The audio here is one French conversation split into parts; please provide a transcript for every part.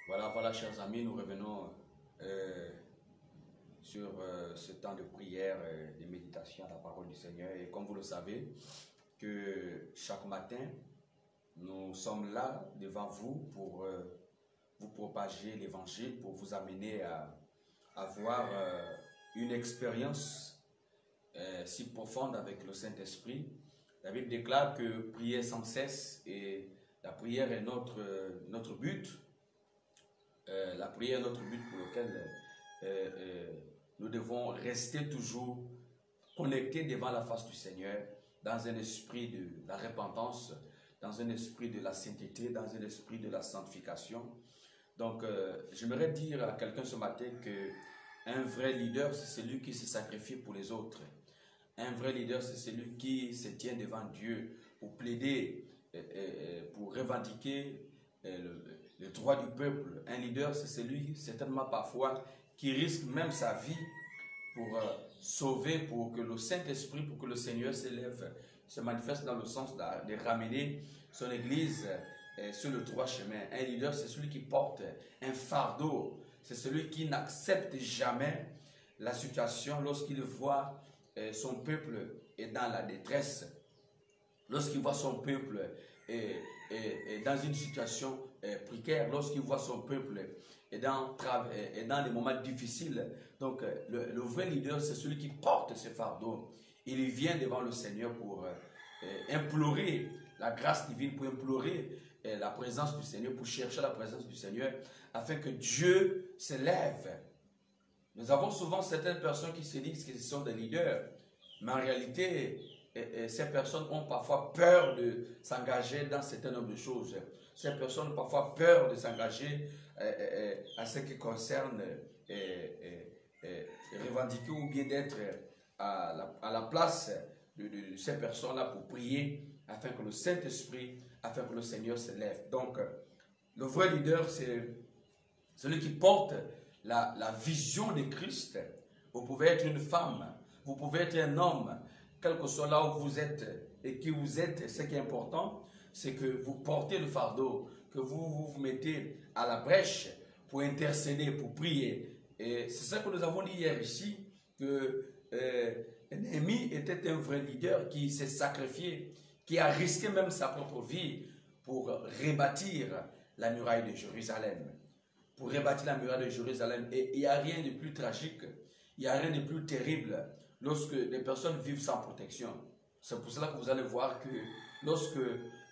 Voilà, chers amis, nous revenons euh, sur ce temps de prière, de méditation à la parole du Seigneur. Et comme vous le savez, que chaque matin, nous sommes là devant vous pour vous propager l'évangile, pour vous amener à avoir une expérience si profonde avec le Saint-Esprit. La Bible déclare que prier sans cesse, et la prière est notre but. La prière est notre but pour lequel nous devons rester toujours connectés devant la face du Seigneur, dans un esprit de la repentance, dans un esprit de la sainteté, dans un esprit de la sanctification. Donc, j'aimerais dire à quelqu'un ce matin qu'un vrai leader, c'est celui qui se sacrifie pour les autres. Un vrai leader, c'est celui qui se tient devant Dieu pour plaider, pour revendiquer le droit du peuple. Un leader, c'est celui, certainement parfois, qui risque même sa vie pour sauver, pour que le Saint-Esprit, pour que le Seigneur s'élève, se manifeste dans le sens de ramener son Église sur le droit chemin. Un leader, c'est celui qui porte un fardeau. C'est celui qui n'accepte jamais la situation lorsqu'il voit son peuple est dans la détresse, lorsqu'il voit son peuple est dans une situation précaire, lorsqu'il voit son peuple est dans des moments difficiles. Donc le vrai leader, c'est celui qui porte ce fardeau. Il vient devant le Seigneur pour implorer la grâce divine, pour implorer la présence du Seigneur, pour chercher la présence du Seigneur, afin que Dieu s'élève. Nous avons souvent certaines personnes qui se disent que ce sont des leaders, mais en réalité, ces personnes ont parfois peur de s'engager dans un certain nombre de choses. Ces personnes ont parfois peur de s'engager à ce qui concerne revendiquer ou bien d'être à la place de ces personnes-là pour prier afin que le Saint-Esprit, afin que le Seigneur se lève. Donc, le vrai leader, c'est celui qui porte la vision de Christ. Vous pouvez être une femme, vous pouvez être un homme, quel que soit là où vous êtes et qui vous êtes. Ce qui est important, c'est que vous portez le fardeau, que vous mettez à la brèche pour intercéder, pour prier. Et c'est ça que nous avons dit hier ici, que Néhémie était un vrai leader qui s'est sacrifié, qui a risqué même sa propre vie pour rebâtir la muraille de Jérusalem. Pour rebâtir la muraille de Jérusalem. Et il n'y a rien de plus tragique, il n'y a rien de plus terrible lorsque les personnes vivent sans protection. C'est pour cela que vous allez voir que lorsque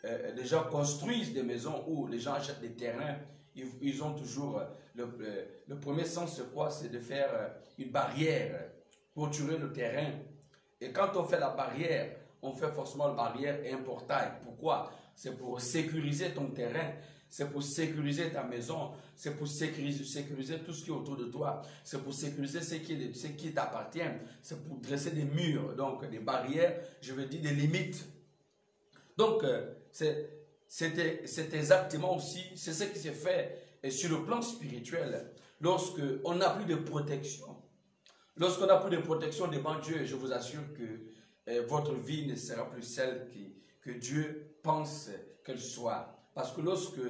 les gens construisent des maisons ou les gens achètent des terrains, ils ont toujours le premier sens, c'est quoi? C'est de faire une barrière pour tuer le terrain. Et quand on fait la barrière, on fait forcément la barrière et un portail. Pourquoi? C'est pour sécuriser ton terrain. C'est pour sécuriser ta maison, c'est pour sécuriser tout ce qui est autour de toi, c'est pour sécuriser ce qui t'appartient, c'est pour dresser des murs, donc des barrières, je veux dire des limites. Donc, c'est exactement aussi, c'est ce qui s'est fait sur le plan spirituel, lorsqu'on n'a plus de protection. Lorsqu'on n'a plus de protection devant Dieu, je vous assure que votre vie ne sera plus celle que Dieu pense qu'elle soit. Parce que lorsque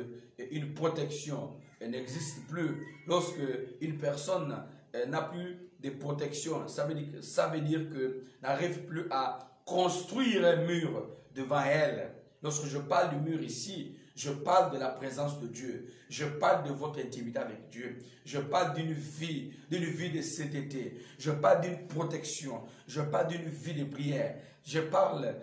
une protection n'existe plus, lorsque une personne n'a plus de protection, ça veut dire que n'arrive plus à construire un mur devant elle. Lorsque je parle du mur ici, je parle de la présence de Dieu. Je parle de votre intimité avec Dieu. Je parle d'une vie de sainteté. Je parle d'une protection. Je parle d'une vie de prière. Je parle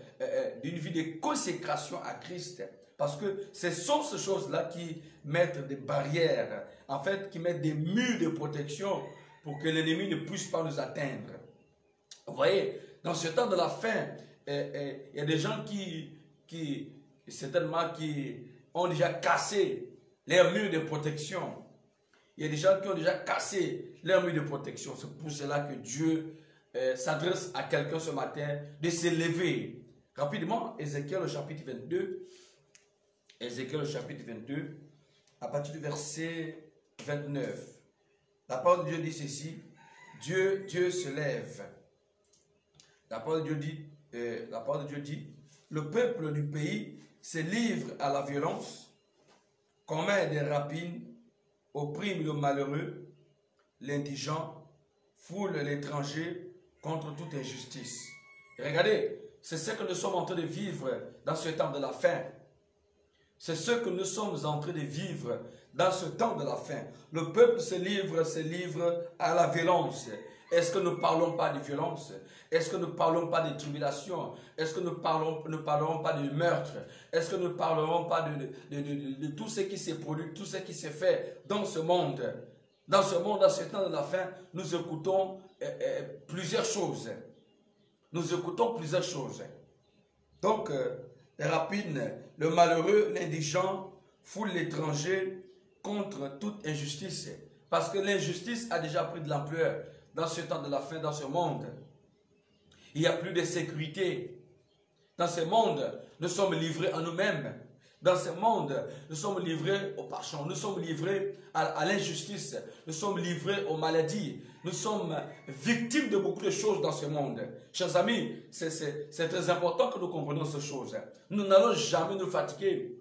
d'une vie de consécration à Christ. Parce que ce sont ces choses-là qui mettent des barrières, en fait, qui mettent des murs de protection pour que l'ennemi ne puisse pas nous atteindre. Vous voyez, dans ce temps de la fin, il y a des gens certainement, qui ont déjà cassé leurs murs de protection. Il y a des gens qui ont déjà cassé leurs murs de protection. C'est pour cela que Dieu s'adresse à quelqu'un ce matin de se lever. Rapidement, Ézéchiel au chapitre 22. Ézéchiel au chapitre 22, à partir du verset 29. La parole de Dieu dit ceci: Dieu se lève. La parole de Dieu dit, le peuple du pays se livre à la violence, commet des rapines opprime le malheureux, l'indigent, foule l'étranger contre toute injustice. Et regardez, c'est ce que nous sommes en train de vivre dans ce temps de la fin. C'est ce que nous sommes en train de vivre dans ce temps de la fin. Le peuple se livre à la violence. Est-ce que nous ne parlons pas de violence? Est-ce que nous ne parlons pas de tribulation? Est-ce que nous ne parlerons pas de meurtre? Est-ce que nous ne parlerons pas de tout ce qui s'est produit, tout ce qui s'est fait dans ce monde? Dans ce monde, dans ce temps de la fin, nous écoutons plusieurs choses. Nous écoutons plusieurs choses. Donc, rapine, le malheureux, l'indigent, foule l'étranger contre toute injustice. Parce que l'injustice a déjà pris de l'ampleur dans ce temps de la fin, dans ce monde. Il n'y a plus de sécurité. Dans ce monde, nous sommes livrés à nous-mêmes. Dans ce monde, nous sommes livrés au passion. Nous sommes livrés à l'injustice. Nous sommes livrés aux maladies. Nous sommes victimes de beaucoup de choses dans ce monde. Chers amis, c'est très important que nous comprenions ces choses. Nous n'allons jamais nous fatiguer.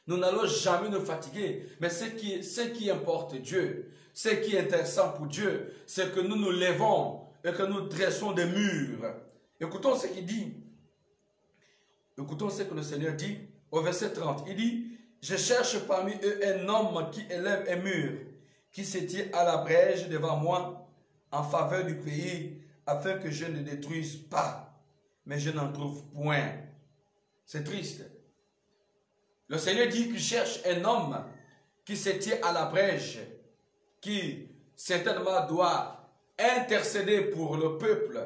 Nous n'allons jamais nous fatiguer. Mais ce qui importe Dieu, ce qui est intéressant pour Dieu, c'est que nous nous levons et que nous dressons des murs. Écoutons ce qu'il dit. Écoutons ce que le Seigneur dit au verset 30. Il dit, « Je cherche parmi eux un homme qui élève un mur, qui se tient à la brèche devant moi en faveur du pays, afin que je ne détruise pas. Mais je n'en trouve point. » C'est triste. Le Seigneur dit qu'il cherche un homme qui se tient à la brèche, qui certainement doit intercéder pour le peuple.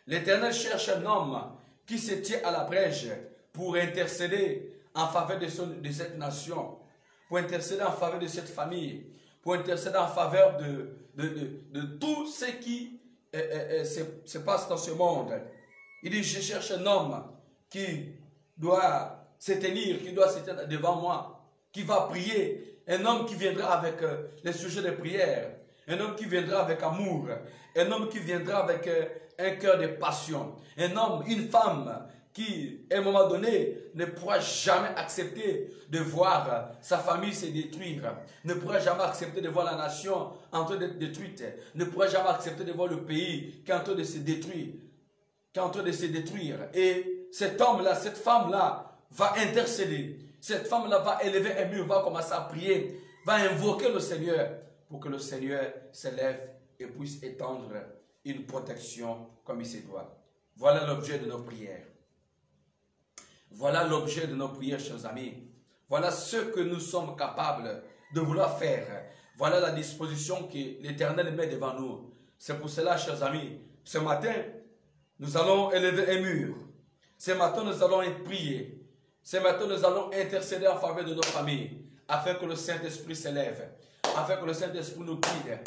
L'Éternel cherche un homme qui se tient à la brèche pour intercéder en faveur de cette nation, pour intercéder en faveur de cette famille, pour intercéder en faveur de tout ce qui se passe dans ce monde. Il dit, je cherche un homme qui doit se tenir, qui doit se tenir devant moi, qui va prier, un homme qui viendra avec les sujets de prière, un homme qui viendra avec amour, un homme qui viendra avec un cœur de passion, un homme, une femme qui, à un moment donné, ne pourra jamais accepter de voir sa famille se détruire, ne pourra jamais accepter de voir la nation en train d'être détruite, ne pourra jamais accepter de voir le pays qui est en train de se détruire, Et cet homme-là, cette femme-là va intercéder. Cette femme-là va élever un mur, va commencer à prier, va invoquer le Seigneur pour que le Seigneur s'élève et puisse étendre une protection comme il se doit. Voilà l'objet de nos prières. Voilà l'objet de nos prières, chers amis. Voilà ce que nous sommes capables de vouloir faire. Voilà la disposition que l'Éternel met devant nous. C'est pour cela, chers amis, ce matin, nous allons élever un mur. Ce matin, nous allons prier. Ce matin, nous allons intercéder en faveur de nos familles, afin que le Saint-Esprit s'élève, afin que le Saint-Esprit nous guide,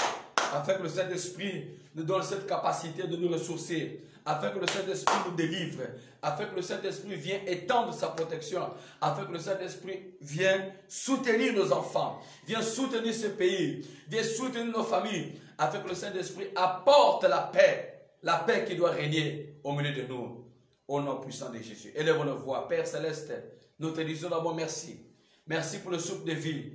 afin que le Saint-Esprit nous donne cette capacité de nous ressourcer, afin que le Saint-Esprit nous délivre, afin que le Saint-Esprit vienne étendre sa protection, afin que le Saint-Esprit vienne soutenir nos enfants, vienne soutenir ce pays, vienne soutenir nos familles, afin que le Saint-Esprit apporte la paix qui doit régner au milieu de nous, au nom puissant de Jésus. Élève nos voix. Père Céleste, nous te disons d'abord merci. Merci pour le souffle de vie.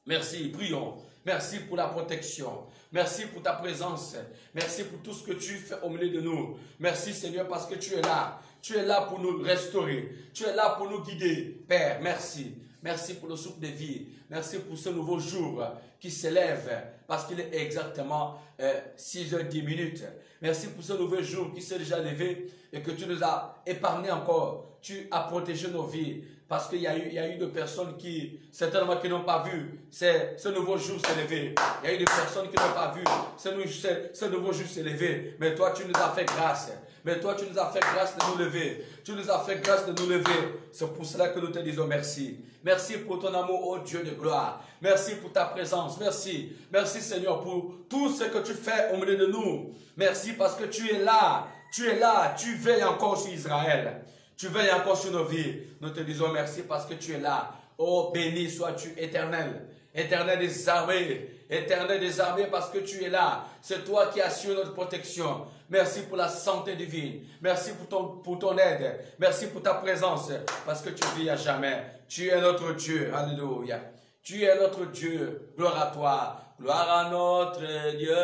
Merci, prions. Merci pour la protection. Merci pour ta présence. Merci pour tout ce que tu fais au milieu de nous. Merci Seigneur parce que tu es là. Tu es là pour nous restaurer. Tu es là pour nous guider. Père, merci. Merci pour le souffle de vie. Merci pour ce nouveau jour qui s'élève parce qu'il est exactement 6h10. Merci pour ce nouveau jour qui s'est déjà levé et que tu nous as épargné encore. Tu as protégé nos vies. Parce qu'il y a eu des personnes qui, certainement, qui n'ont pas vu ce nouveau jour s'est levé. Il y a eu des personnes qui n'ont pas vu ce nouveau jour s'est levé. Mais toi, tu nous as fait grâce. Mais toi, tu nous as fait grâce de nous lever. Tu nous as fait grâce de nous lever. C'est pour cela que nous te disons merci. Merci pour ton amour, ô Dieu de gloire. Merci pour ta présence. Merci. Merci, Seigneur, pour tout ce que tu fais au milieu de nous. Merci parce que tu es là. Tu es là. Tu veilles encore sur Israël. Tu veilles encore sur nos vies. Nous te disons merci parce que tu es là. Oh, béni sois-tu éternel. Éternel des armées. Éternel des armées parce que tu es là. C'est toi qui assures notre protection. Merci pour la santé divine. Merci pour ton aide. Merci pour ta présence. Parce que tu vis à jamais. Tu es notre Dieu. Alléluia. Tu es notre Dieu. Gloire à toi. Gloire à notre Dieu.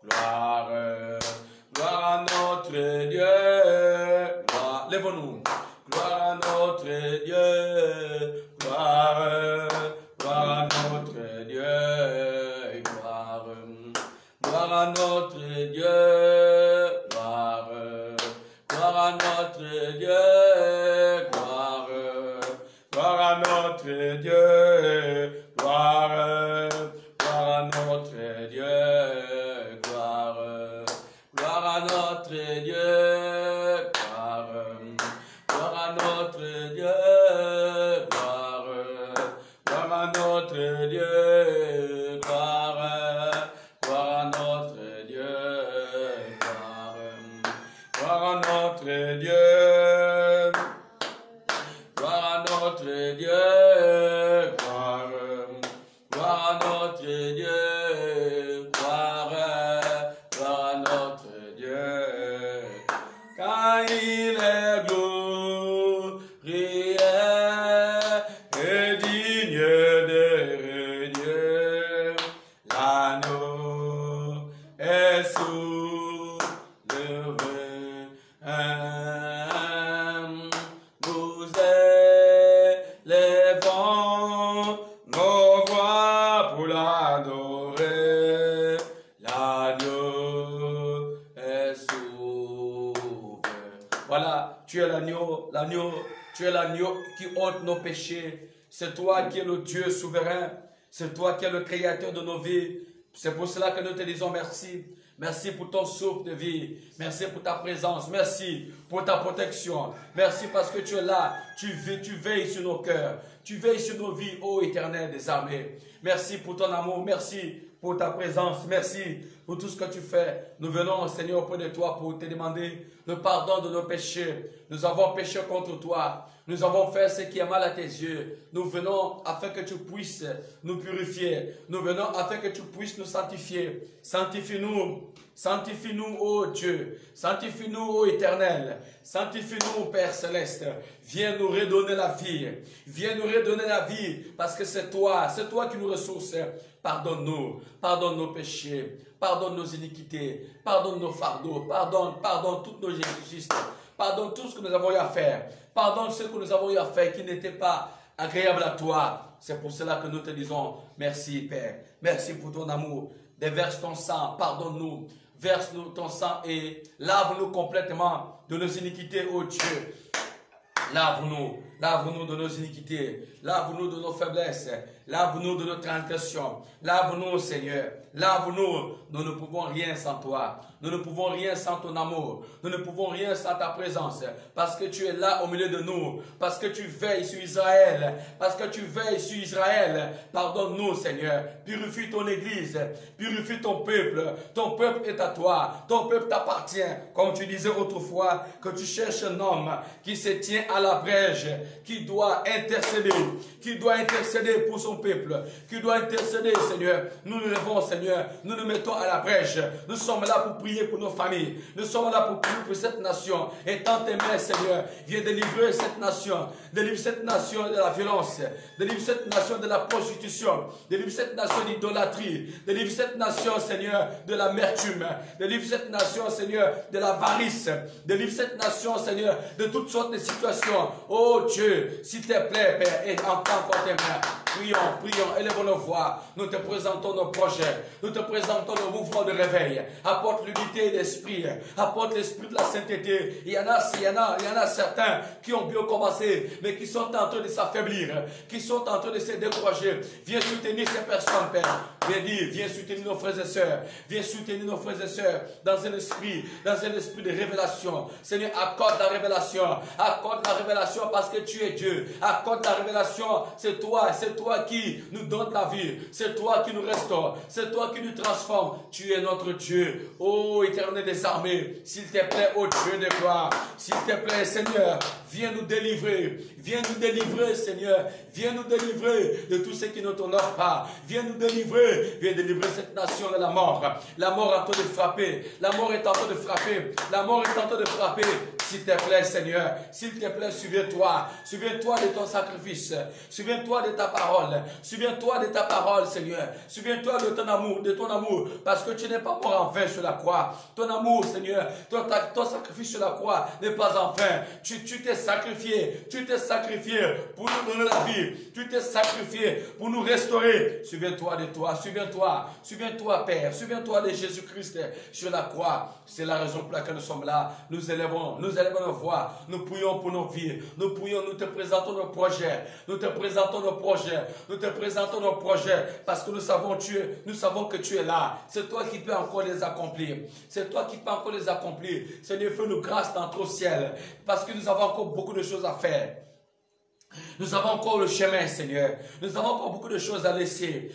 Gloire. Gloire à notre Dieu. Gloire. Lève-nous. Gloire à notre Dieu. Gloire. Gloire à notre Dieu. Gloire. Gloire à notre Dieu. Gloire. Gloire à notre Dieu. Gloire. Gloire à notre Dieu. Gloire. Gloire à notre Dieu. Gloire. Gloire à notre Dieu. Gloire. Gloire à notre Dieu. Gloire. Gloire à notre Dieu. Gloire. Gloire à notre Dieu. Gloire. Gloire à notre Dieu. Gloire à notre Dieu. Gloire. Gloire à notre Dieu. Gloire. Gloire à notre Dieu. Car il est glorieux et digne de Dieu. L'agneau est soulevé. Nous élevons nos voix pour l'adorer. L'agneau est sauvé. Voilà, tu es l'agneau, tu es l'agneau qui ôte nos péchés. C'est toi qui es le Dieu souverain. C'est toi qui es le créateur de nos vies. C'est pour cela que nous te disons merci. Merci pour ton souffle de vie. Merci pour ta présence. Merci pour ta protection. Merci parce que tu es là. Tu veilles sur nos cœurs. Tu veilles sur nos vies, ô Éternel des armées. Merci pour ton amour. Merci pour ta présence. Merci pour tout ce que tu fais. Nous venons, Seigneur, auprès de toi pour te demander le pardon de nos péchés. Nous avons péché contre toi. Nous avons fait ce qui est mal à tes yeux. Nous venons afin que tu puisses nous purifier. Nous venons afin que tu puisses nous sanctifier. Sanctifie-nous. Sanctifie-nous, ô Dieu. Sanctifie-nous, ô Éternel. Sanctifie-nous, Père Céleste. Viens nous redonner la vie. Viens nous redonner la vie parce que c'est toi qui nous ressources. Pardonne-nous. Pardonne nos péchés. Pardonne nos iniquités. Pardonne nos fardeaux. Pardonne toutes nos injustices. Pardonne tout ce que nous avons eu à faire. Pardonne ce que nous avons eu à faire qui n'était pas agréable à toi. C'est pour cela que nous te disons merci, Père. Merci pour ton amour. Déverse ton sang. Pardonne-nous. Verse-nous ton sang et lave-nous complètement de nos iniquités, ô Dieu. Lave-nous. Lave-nous de nos iniquités. Lave-nous de nos faiblesses. Lave-nous de nos transgressions. Lave-nous, Seigneur. Lave-nous. Nous ne pouvons rien sans toi. Nous ne pouvons rien sans ton amour. Nous ne pouvons rien sans ta présence. Parce que tu es là au milieu de nous. Parce que tu veilles sur Israël. Parce que tu veilles sur Israël. Pardonne-nous, Seigneur. Purifie ton église. Purifie ton peuple. Ton peuple est à toi. Ton peuple t'appartient. Comme tu disais autrefois, que tu cherches un homme qui se tient à la brèche, qui doit intercéder. Qui doit intercéder pour son peuple. Qui doit intercéder, Seigneur. Nous nous levons, Seigneur. Nous nous mettons à la brèche. Nous sommes là pour prier pour nos familles. Nous sommes là pour prier pour cette nation. Et tant tes mains, Seigneur, viens délivrer cette nation. Délivre cette nation de la violence. Délivre cette nation de la prostitution. Délivre cette nation d'idolâtrie. Délivre cette nation, Seigneur, de l'amertume. Délivre cette nation, Seigneur, de l'avarice. Délivre cette nation, Seigneur, de toutes sortes de situations. Oh Dieu, s'il te plaît, Père, et entends encore tes mains. Prions, élevons nos voix. Nous te présentons nos projets. Nous te présentons nos mouvements de réveil. Apporte l'unité d'esprit. Apporte l'esprit de la sainteté. Il y en a certains qui ont bien commencé, mais qui sont en train de s'affaiblir, qui sont en train de se décourager. Viens soutenir ces personnes, Père. Viens soutenir nos frères et sœurs. Viens soutenir nos frères et sœurs dans un esprit de révélation. Seigneur, accorde la révélation. Accorde la révélation parce que tu es Dieu. Accorde la révélation. C'est toi qui nous donne la vie. C'est toi qui nous restaure. C'est toi qui nous transforme. Tu es notre Dieu. Ô Éternel des armées, s'il te plaît, ô Dieu de gloire, s'il te plaît, Seigneur, viens nous délivrer. Viens nous délivrer, Seigneur. Viens nous délivrer de tout ce qui ne t'honore pas. Viens nous délivrer. Viens délivrer cette nation de la mort. La mort est en train de frapper. La mort est en train de frapper. La mort est en train de frapper S'il te plaît, Seigneur, s'il te plaît, souviens-toi. Souviens-toi de ton sacrifice. Souviens-toi de ta parole. Souviens-toi de ta parole, Seigneur. Souviens-toi de ton amour, parce que tu n'es pas mort en vain sur la croix. Ton amour, Seigneur, ton sacrifice sur la croix n'est pas en vain. Tu t'es sacrifié pour nous donner la vie. Tu t'es sacrifié pour nous restaurer. Souviens-toi de toi, souviens-toi, Père, souviens-toi de Jésus-Christ sur la croix. C'est la raison pour laquelle nous sommes là. Nous élevons nos voix, nous prions pour nos vies, nous prions, nous te présentons nos projets, parce que nous savons que tu es là. C'est toi qui peux encore les accomplir. Seigneur, fais-nous grâce dans ton ciel, parce que nous avons encore beaucoup de choses à faire. Nous avons encore le chemin, Seigneur. Nous avons encore beaucoup de choses à laisser.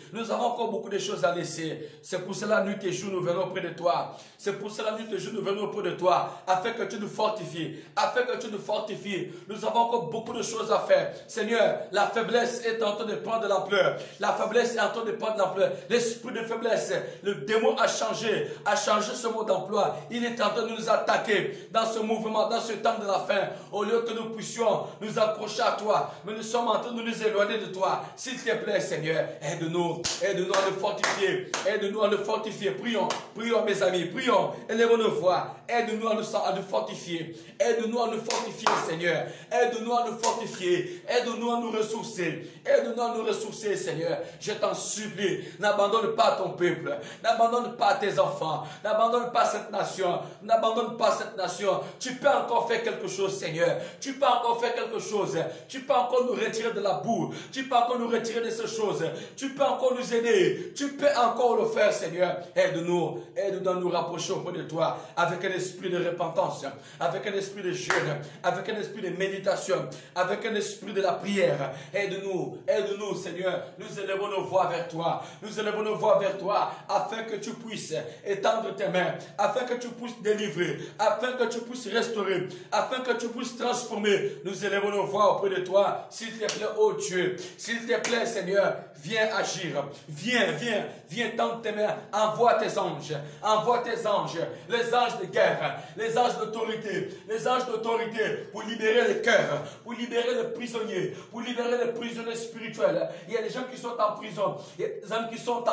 C'est pour cela, nuit et jour, nous venons auprès de toi. Afin que tu nous fortifies. Nous avons encore beaucoup de choses à faire. Seigneur, la faiblesse est en train de prendre l'ampleur. L'esprit de faiblesse, le démon a changé ce mot d'emploi. Il est en train de nous attaquer dans ce mouvement, dans ce temps de la fin. Au lieu que nous puissions nous accrocher à toi, mais nous sommes en train de nous éloigner de toi. S'il te plaît, Seigneur, aide-nous à nous fortifier. Prions, mes amis, prions, élevons nos voix. Aide-nous à nous fortifier. Seigneur. Aide-nous à nous fortifier. Aide-nous à nous ressourcer, Seigneur. Je t'en supplie, n'abandonne pas ton peuple. N'abandonne pas tes enfants. N'abandonne pas cette nation. Tu peux encore faire quelque chose, Seigneur. Tu peux encore nous retirer de la boue. Tu peux encore nous retirer de ces choses. Tu peux encore nous aider. Tu peux encore le faire, Seigneur. Aide-nous à nous rapprocher auprès de toi avec un esprit de repentance, avec un esprit de jeûne, avec un esprit de méditation, avec un esprit de la prière. Aide-nous, Seigneur. Nous élevons nos voix vers toi. Afin que tu puisses étendre tes mains, afin que tu puisses délivrer, afin que tu puisses restaurer, afin que tu puisses transformer. Nous élevons nos voix auprès de toi. S'il te plaît, oh Dieu, s'il te plaît, Seigneur, viens agir. Viens tendre tes mains. Envoie tes anges, les anges de guerre, les anges d'autorité, pour libérer les cœurs, pour libérer les prisonniers, spirituels. Il y a des gens qui sont en prison, il y a des hommes qui sont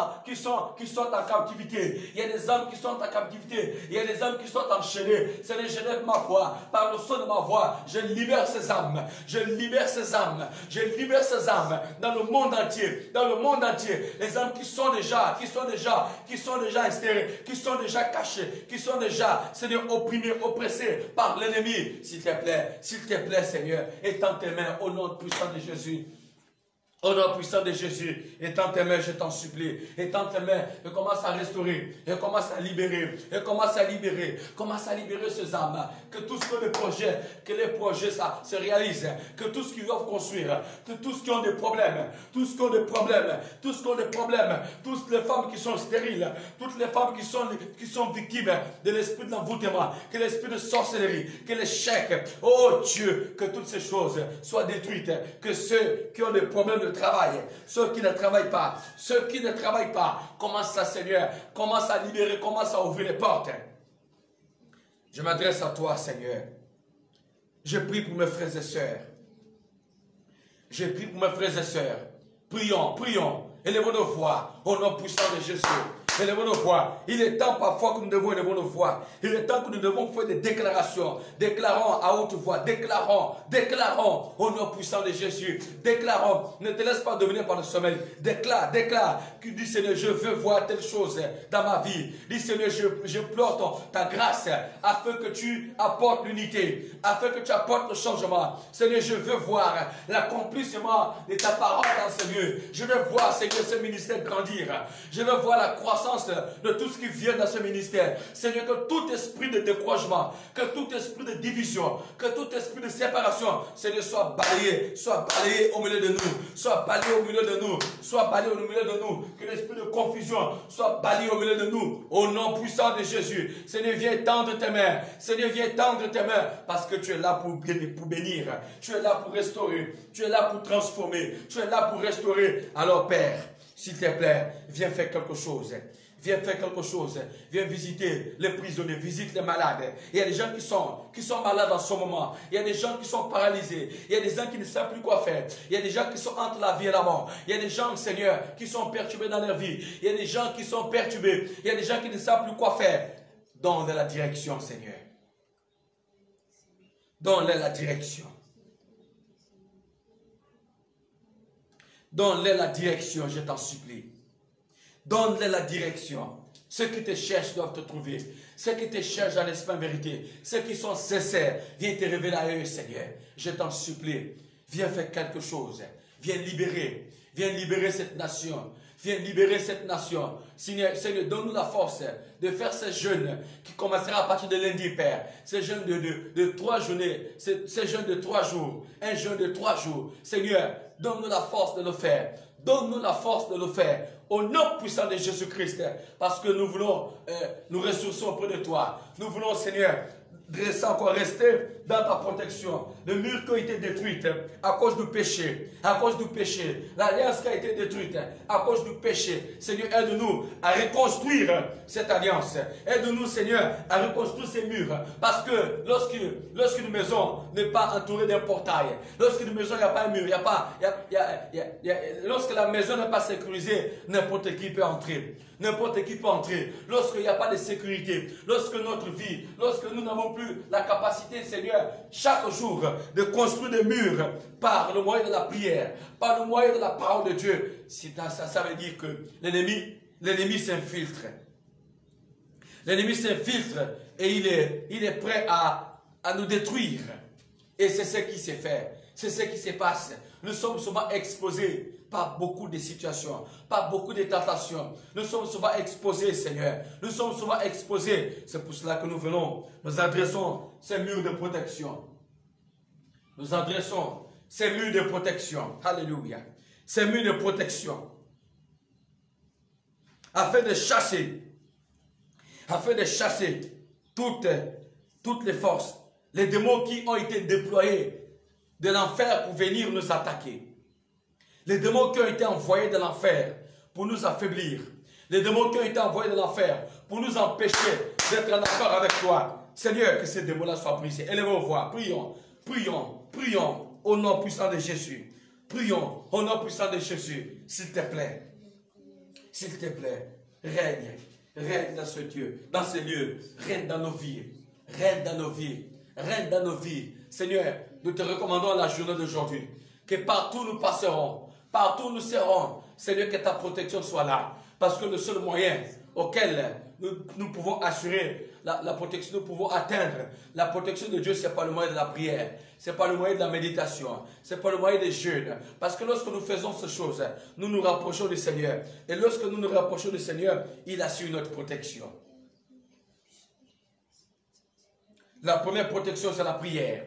en captivité, il y a des hommes qui sont en captivité, il y a des hommes qui sont enchaînés. Seigneur, je lève ma voix, par le son de ma voix, je libère ces âmes, dans le monde entier, les âmes qui sont déjà extérieurs, qui sont déjà cachés, qui sont déjà, Seigneur, opprimés, oppressés par l'ennemi. S'il te plaît, Seigneur, étends tes mains au nom puissant de Jésus. Au nom puissant de Jésus, étends tes mains, je t'en supplie. Étends tes mains et commence à restaurer, et commence à libérer, commence à libérer ces âmes. Que tous les projets, ça se réalisent. Que tous ceux qui doivent construire, que tous ceux qui ont des problèmes, toutes les femmes qui sont stériles, toutes les femmes qui sont victimes de l'esprit de l'envoûtement, que l'esprit de sorcellerie, que l'échec, oh Dieu, que toutes ces choses soient détruites, que ceux qui ont des problèmes de travail, ceux qui ne travaillent pas, commence à, Seigneur, commence à libérer, commence à ouvrir les portes. Je m'adresse à toi, Seigneur. Je prie pour mes frères et sœurs. Prions. Élevons nos voix au nom puissant de Jésus. Élevons nos voix. Il est temps parfois que nous devons élever nos voix. Il est temps que nous devons faire des déclarations. Déclarons à haute voix. Déclarons au nom puissant de Jésus. Déclarons. Ne te laisse pas dominer par le sommeil. Déclare. Qui dit, Seigneur, je veux voir telle chose dans ma vie. Dis, Seigneur, je pleure ta grâce afin que tu apportes l'unité, afin que tu apportes le changement. Seigneur, je veux voir l'accomplissement de ta parole dans ce lieu. Je veux voir, Seigneur, ce ministère grandir. Je veux voir la croissance de tout ce qui vient dans ce ministère. Seigneur, que tout esprit de découragement, que tout esprit de division, que tout esprit de séparation, Seigneur, soit balayé au milieu de nous. Que l'esprit de confusion soit balayé au milieu de nous. Au nom puissant de Jésus. Seigneur, viens tendre tes mains. Parce que tu es là pour bénir. Tu es là pour restaurer. Tu es là pour transformer. Tu es là pour restaurer. Alors, Père, s'il te plaît, viens faire quelque chose. Viens faire quelque chose. Viens visiter les prisonniers, visite les malades. Il y a des gens qui sont malades en ce moment. Il y a des gens qui sont paralysés. Il y a des gens qui ne savent plus quoi faire. Il y a des gens qui sont entre la vie et la mort. Il y a des gens, Seigneur, qui sont perturbés dans leur vie. Il y a des gens qui sont perturbés. Il y a des gens qui ne savent plus quoi faire. Donne-les la direction, Seigneur. Donne-les la direction. Donne-les la direction, je t'en supplie. Donne-les la direction. Ceux qui te cherchent doivent te trouver. Ceux qui te cherchent dans l'esprit en vérité. Ceux qui sont sincères, viens te révéler à eux, Seigneur. Je t'en supplie. Viens faire quelque chose. Viens libérer. Viens libérer cette nation. Viens libérer cette nation. Seigneur, donne-nous la force de faire ces jeûnes qui commencera à partir de lundi, Père. Ces jeûnes de 3 journées. Ces jeûnes de 3 jours. Un jeûne de 3 jours. Seigneur, donne-nous la force de le faire. Donne-nous la force de le faire. Au nom puissant de Jésus-Christ. Parce que nous voulons nous ressourcer auprès de toi. Nous voulons, Seigneur, rester dans ta protection. Le mur qui a été détruit à cause du péché. À cause du péché. L'alliance qui a été détruite à cause du péché. Seigneur, aide-nous à reconstruire cette alliance. Aide-nous, Seigneur, à reconstruire ces murs. Parce que lorsqu'une maison n'est pas entourée d'un portail, lorsqu'une maison, il n'y a pas un mur, lorsque la maison n'est pas sécurisée, n'importe qui peut entrer. N'importe qui peut entrer. Lorsqu'il n'y a pas de sécurité, lorsque notre vie, lorsque nous n'avons plus la capacité, Seigneur, chaque jour, de construire des murs par le moyen de la prière, par le moyen de la parole de Dieu, ça veut dire que l'ennemi s'infiltre. L'ennemi s'infiltre et il est prêt à nous détruire. Et c'est ce qui s'est fait. C'est ce qui se passe. Nous sommes souvent exposés par beaucoup de situations, par beaucoup de tentations. Nous sommes souvent exposés, Seigneur. Nous sommes souvent exposés. C'est pour cela que nous venons. Nous adressons ces murs de protection. Nous adressons ces murs de protection. Alléluia. Ces murs de protection. Afin de chasser toutes les forces, les démons qui ont été déployés de l'enfer pour venir nous attaquer. Les démons qui ont été envoyés de l'enfer pour nous affaiblir. Les démons qui ont été envoyés de l'enfer pour nous empêcher d'être en accord avec toi. Seigneur, que ces démons-là soient brisés. Élevez vos voix. Prions, prions, prions au nom puissant de Jésus. Prions au nom puissant de Jésus. S'il te plaît. S'il te plaît. Règne. Règne dans ce Dieu, dans ces lieux. Règne dans nos vies. Règne dans nos vies. Règne dans nos vies. Seigneur, nous te recommandons la journée d'aujourd'hui. Que partout nous passerons, partout nous serons, Seigneur, que ta protection soit là. Parce que le seul moyen auquel nous pouvons assurer la protection, nous pouvons atteindre la protection de Dieu, ce n'est pas le moyen de la prière, ce n'est pas le moyen de la méditation, ce n'est pas le moyen des jeûnes. Parce que lorsque nous faisons ces choses, nous nous rapprochons du Seigneur. Et lorsque nous nous rapprochons du Seigneur, il assure notre protection. La première protection, c'est la prière.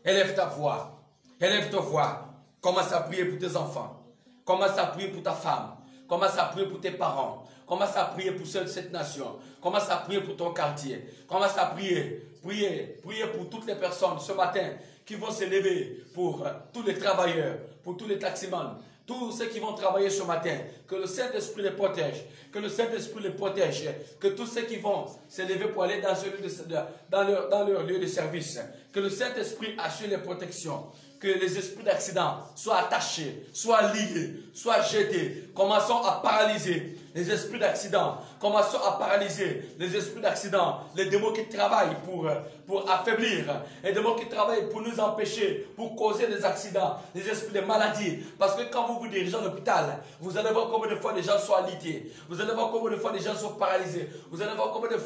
Élève ta voix. Élève ta voix. Commence à prier pour tes enfants. Commence à prier pour ta femme. Commence à prier pour tes parents. Commence à prier pour cette nation. Commence à prier pour ton quartier. Commence à prier. Prier pour toutes les personnes ce matin qui vont se lever, pour tous les travailleurs, pour tous les taximans, tous ceux qui vont travailler ce matin. Que le Saint-Esprit les protège. Que le Saint-Esprit les protège. Que tous ceux qui vont se lever pour aller dans leur lieu de service. Que le Saint-Esprit assure les protections. Que les esprits d'accident soient attachés, soient liés, soient jetés. Commençons à paralyser les esprits d'accident. Commençons à paralyser les esprits d'accident. Les démons qui travaillent pour affaiblir. Les démons qui travaillent pour nous empêcher, pour causer des accidents. Les esprits de maladie. Parce que quand vous vous dirigez à l'hôpital, vous allez voir combien de fois les gens sont alités. Vous allez voir combien de fois les gens sont paralysés. Vous allez voir combien de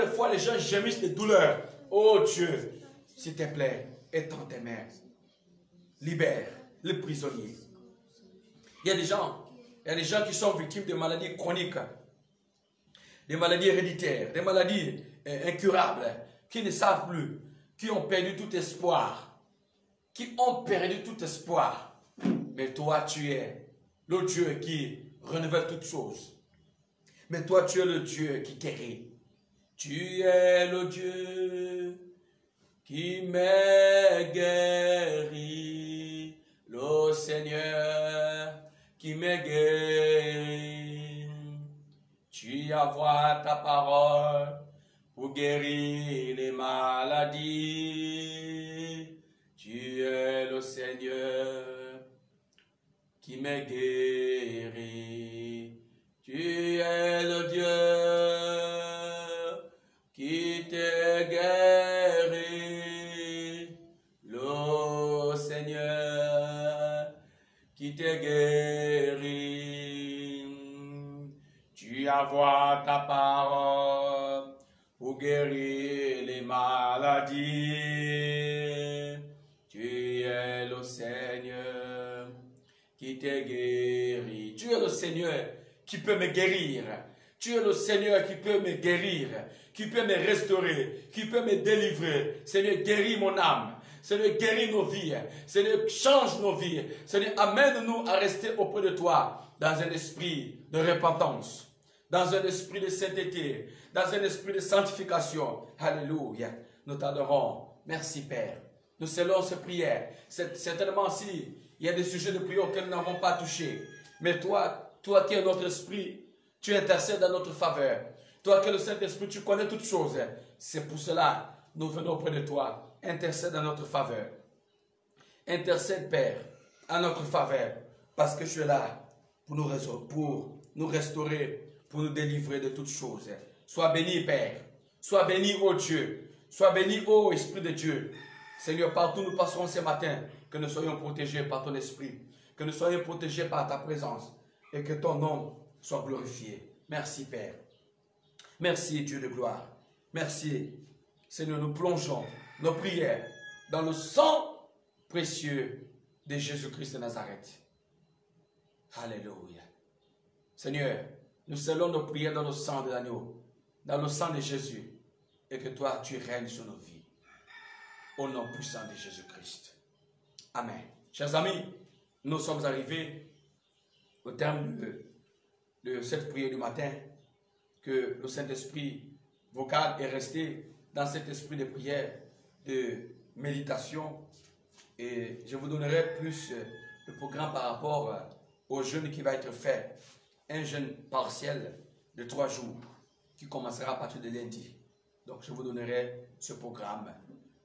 fois les gens gémissent de douleur. Oh Dieu, s'il te plaît, étends tes mains. Libère les prisonniers. Il y a des gens qui sont victimes de maladies chroniques, des maladies héréditaires, des maladies incurables, qui ne savent plus, qui ont perdu tout espoir, Mais toi, tu es le Dieu qui renouvelle toutes choses. Mais toi, tu es le Dieu qui guérit. Tu es le Dieu qui m'a guéri. Le Seigneur qui m'a guéri. Tu envoies ta parole pour guérir les maladies. Tu es le Seigneur qui m'a guéri. Tu es le Dieu qui te guérit. Le Seigneur qui te guérit. Tu envoies ta parole pour guérir les maladies. Tu es le Seigneur qui te guérit. Tu es le Seigneur qui peut me guérir. Tu es le Seigneur qui peut me guérir, qui peut me restaurer, qui peut me délivrer. Seigneur, guéris mon âme. Seigneur, guéris nos vies. Seigneur, change nos vies. Seigneur, amène-nous à rester auprès de toi dans un esprit de repentance, dans un esprit de sainteté, dans un esprit de sanctification. Alléluia. Nous t'adorons. Merci Père. Nous scellons ces prières. Certainement si il y a des sujets de prière auxquels nous n'avons pas touché. Mais toi qui es notre esprit, tu intercèdes dans notre faveur. Toi qui es le Saint-Esprit, tu connais toutes choses. C'est pour cela que nous venons auprès de toi. Intercède en notre faveur. Intercède, Père, en notre faveur. Parce que tu es là pour nous restaurer, pour nous délivrer de toutes choses. Sois béni, Père. Sois béni, ô Dieu. Sois béni, ô Esprit de Dieu. Seigneur, partout nous passerons ce matin, que nous soyons protégés par ton Esprit. Que nous soyons protégés par ta présence. Et que ton nom soit glorifié. Merci, Père. Merci, Dieu de gloire. Merci. Seigneur, nous plongeons nos prières dans le sang précieux de Jésus-Christ de Nazareth. Alléluia. Seigneur, nous scellons nos prières dans le sang de l'agneau, dans le sang de Jésus, et que toi, tu règnes sur nos vies. Au nom puissant de Jésus-Christ. Amen. Chers amis, nous sommes arrivés au terme de cette prière du matin, que le Saint-Esprit vocal est resté dans cet esprit de prière, de méditation. Et je vous donnerai plus de programme par rapport au jeûne qui va être fait. Un jeûne partiel de 3 jours qui commencera à partir de lundi. Donc je vous donnerai ce programme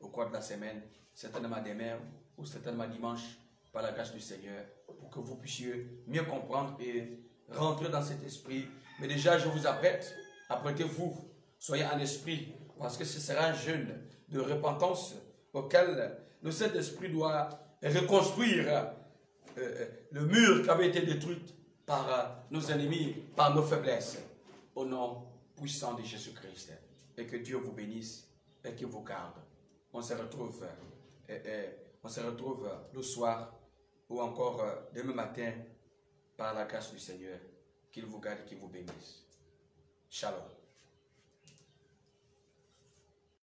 au cours de la semaine, certainement demain ou certainement dimanche, par la grâce du Seigneur, pour que vous puissiez mieux comprendre et rentrer dans cet esprit. Mais déjà, je vous apprête, apprêtez-vous, soyez en esprit, parce que ce sera un jeûne de repentance auquel le Saint-Esprit doit reconstruire le mur qui avait été détruit par nos ennemis, par nos faiblesses, au nom puissant de Jésus-Christ. Et que Dieu vous bénisse et qu'il vous garde. On se retrouve le soir ou encore demain matin par la grâce du Seigneur. Qu'il vous garde et qu'il vous bénisse. Shalom.